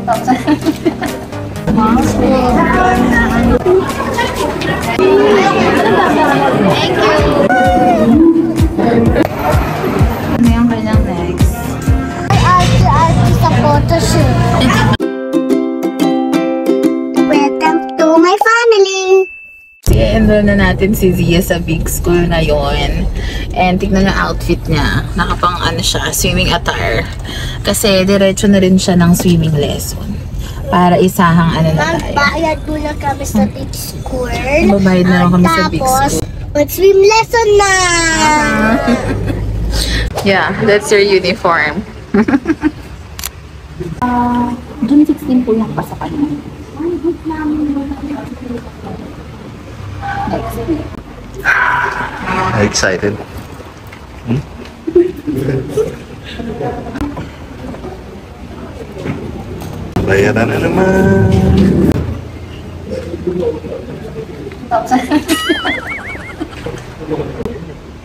Thank you. Ano yung kanyang next? Ate sa photoshoot. Welcome to my family. I-enroll na natin si Zia sa big school ngayon. And tignan yung outfit niya. Nakapang ano siya, swimming attire. Kasi diretso na rin siya ng swimming lesson. Para isahang ano na tayo. Magbayad muna kami sa big school. Magbayad na lang kami sa big school. Mag-swim lesson na! Yeah, that's your uniform. June 16 po yung pasakan mo. Excited? Bayaran na naman.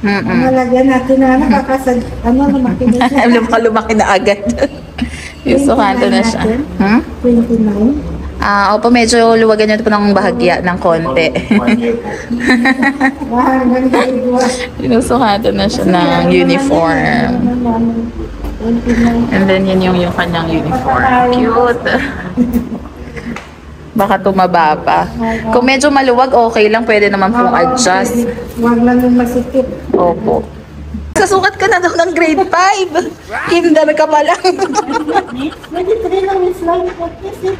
Malagyan natin na nakakasag, lumaki na siya. Lumaki na agad. Yung sukado na siya. 29. Opo, medyo luwagan niyo po ng bahagya ng konti. Sinusukado na siya ng uniform. And then yun yung kanyang uniform. Cute. Baka tumaba pa. Kung medyo maluwag, okay lang. Pwede naman pong adjust. Huwag lang yung masikip. Opo. Sasukat ka na daw ng grade 5. Kinder ka pa lang. Pwede rin lang yung slide po kasi.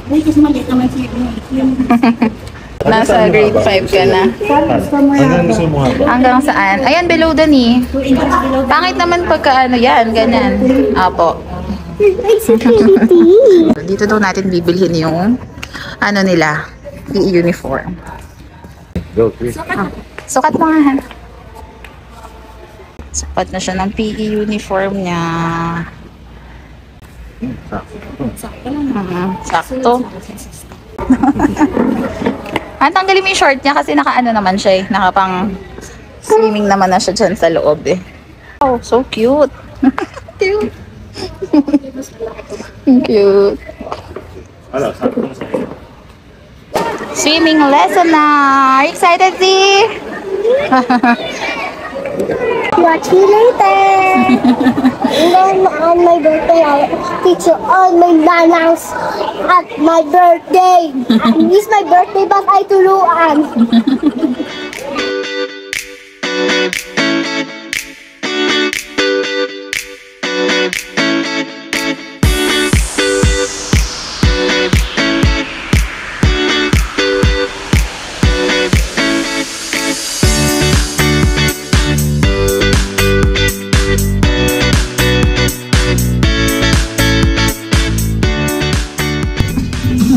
Ay, kasi maliit naman siya. Nasa grade 5 ka na. Hanggang gusto mo nga ba? Hanggang saan? Ayan, below the knee. Pangit naman pagka ano yan, ganyan. Apo. Ay, so pretty. Dito daw natin bibilhin yung ano nila, PE uniform. Go, Chris. Sukat mo nga. Sukat na siya ng PE uniform niya. Sakto. Tanggalin mo yung short niya kasi naka-ano naman siya eh. Nakapang swimming naman na siya dyan sa loob eh. Oh, so cute. Cute. Cute. Swimming lesson na! Are you excited, Z? Watch me later. And then on my birthday, I teach all my nanangs at my birthday. It's my birthday, but I tuluan.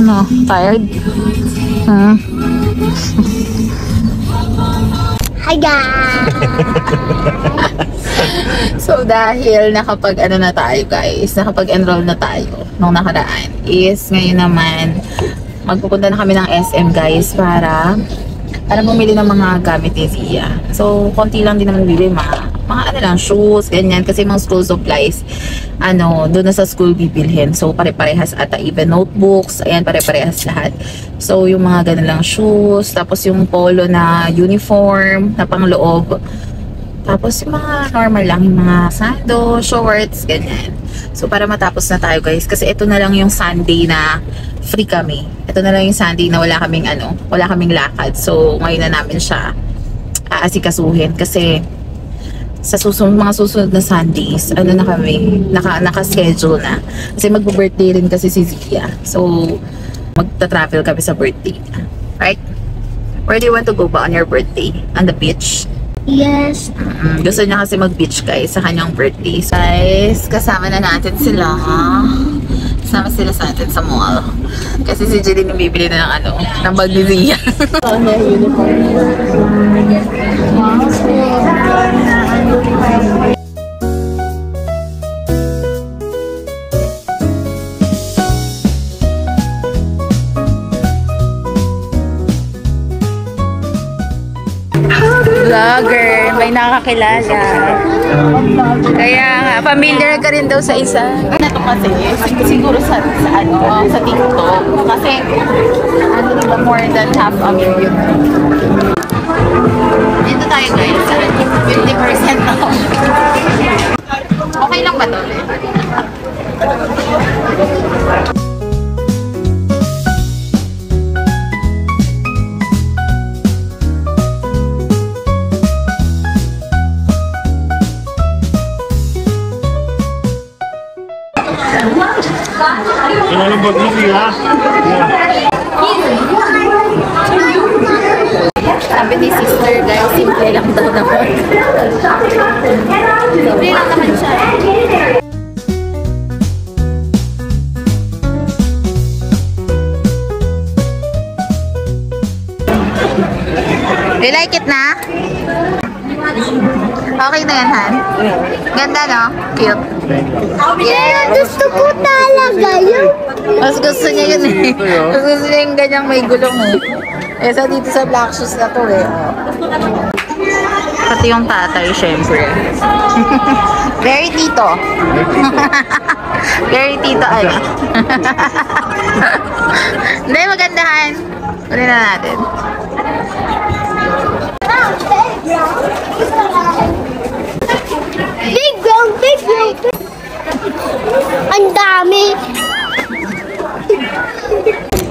Ano? Tired? Hi guys! So dahil nakapag ano na tayo guys, nakapag-enroll na tayo nung nakaraan is ngayon naman magpupunta na kami ng SM guys para bumili ng mga gamit ni Zia. So konti lang din naman bili, mga ano lang, shoes, ganyan, kasi mga school supplies doon na sa school bibilhin. So pare-parehas ata, even notebooks, ayan, pare-parehas lahat. So yung mga ganun lang shoes, tapos yung polo na uniform na pangloob, tapos yung mga normal lang, yung mga sando, shorts, ganyan. So para matapos na tayo guys, kasi ito na lang yung Sunday na free kami. Ito na lang yung Sunday na wala kaming lakad. So ngayon na namin siya aasikasuhin kasi sa mga susunod na Sundays, na kami, naka-schedule na. Kasi magbo-birthday rin kasi si Zia. So, magta-travel kami sa birthday niya. Right? Where do you want to go ba on your birthday? On the beach? Yes. Gusto niya kasi mag-beach guys sa kanyang birthday. Guys, kasama na natin sila. Kasama sila sa atin sa mall. Kasi si Jeline yung bibili na ng bag ni Zia. Vlogger, may nakakilala. Kaya nga, familiar ka rin daw sa isa. Ano to kasi, siguro sa sa TikTok. Kasi, diba, more than half a million. Dito tayo guys, 50% off. Okay lang ba to? Lambot mo siya. Sabi ni sister guys, simple lang daw naman. Simple lang naman siya. You like it na? Okay na yan, Han? Ganda, no? Cute. Yeah, gusto ko talaga yun. Mas gusto niya yun eh. Mas gusto niya yung ganyang may gulong eh. Eh, sa dito sa black shoes na to eh. Pati yung tatay, syempre. Very tito. Very tito, ano? Hindi, magandahan. Uli na natin. Big round, big round. Ang dami.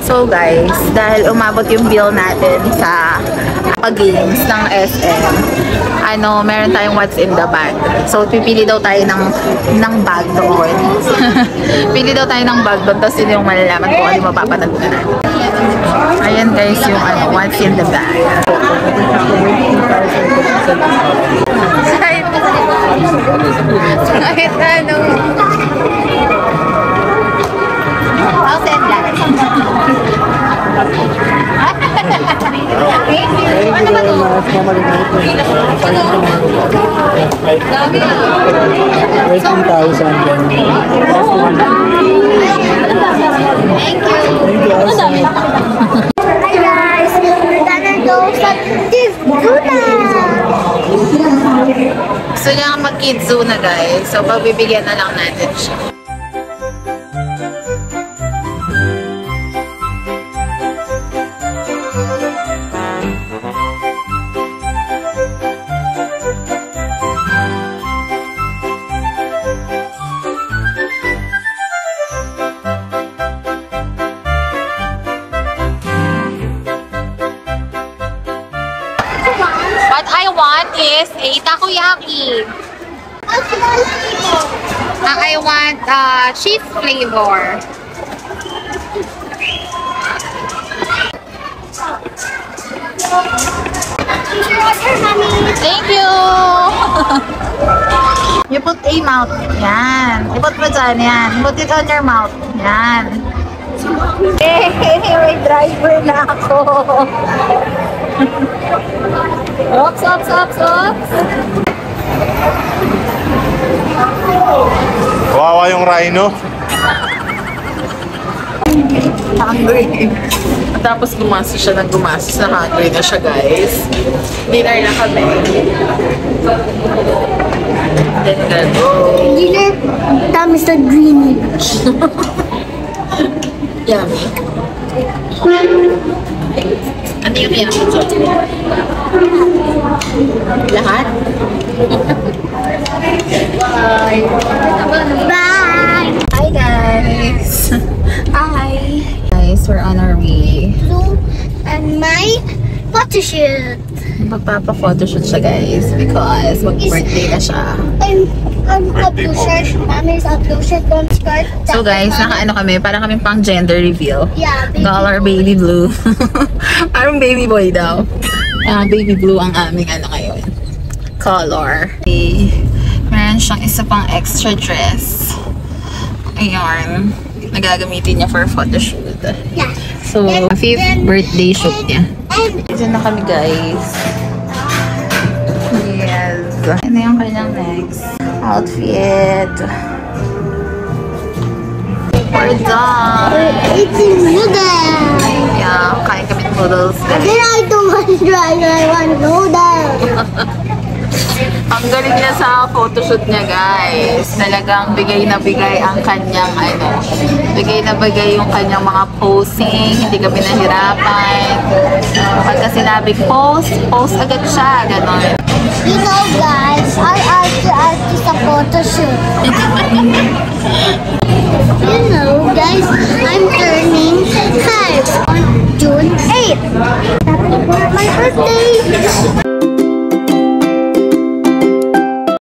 So guys, dahil umabot yung bill natin sa pag-games ng SM, meron tayong what's in the bag. So, pipili daw tayo ng bag doon. Pili daw tayo ng bag doon, tapos yun yung malalaman kung ano yung mapapanagunan natin. Ayan guys, yung what's in the bag. Kahit ano. I'll send that. Hi guys, we're gonna go sa Kizuna. Gusto niya mag-kids zoo na guys. So, pagbibigyan na lang natin siya. What I want is a takoyaki. I want cheese flavor. Thank you! You put a mouth. Yan. Ipot mo dyan. Yan. Put it on your mouth. Yan. Hey, may driver na ako. Ops, ops, ops, ops. Kawawa yung rhino. Hungry. Tapos gumastos siya ng gumastos na hungry na siya guys. Dinner na kami. Then go. Dinner, dami sa Greenwich. Yummy. Ano yung yummy dyan? Lahat? Bye! Bye! Hi guys! Hi! Guys, we're on our way. So, and my photo shoot. Magpapa-photoshoot siya guys because mag-birthday na siya. I'm a blue shirt. Mommy's a blue shirt, one skirt. So guys, naka-ano kami, parang kaming pang gender reveal. Yeah, baby. Color baby blue. Parang baby boy daw. Baby blue ang aming ano ngayon. Color. Meron siyang isa pang extra dress. Ayan. Nagagamitin niya for photoshoot. Yeah. So, 5th birthday shoot niya. Dito na kami guys. Yes. Ano yung kanyang next outfit. We're done. Eating noodles. Yeah, kain kami ng noodles. Then I don't want rice, I want noodles. Ang galing niya sa photoshoot niya, guys. Talagang bigay na bigay ang kanyang bigay na bigay yung kanyang mga posing. Hindi kami nahirapan. Pagka sinabing post, post agad siya. Ganon. You know, guys, I also sa photo shoot. You know, guys, I'm turning 5 on June 8th. My birthday!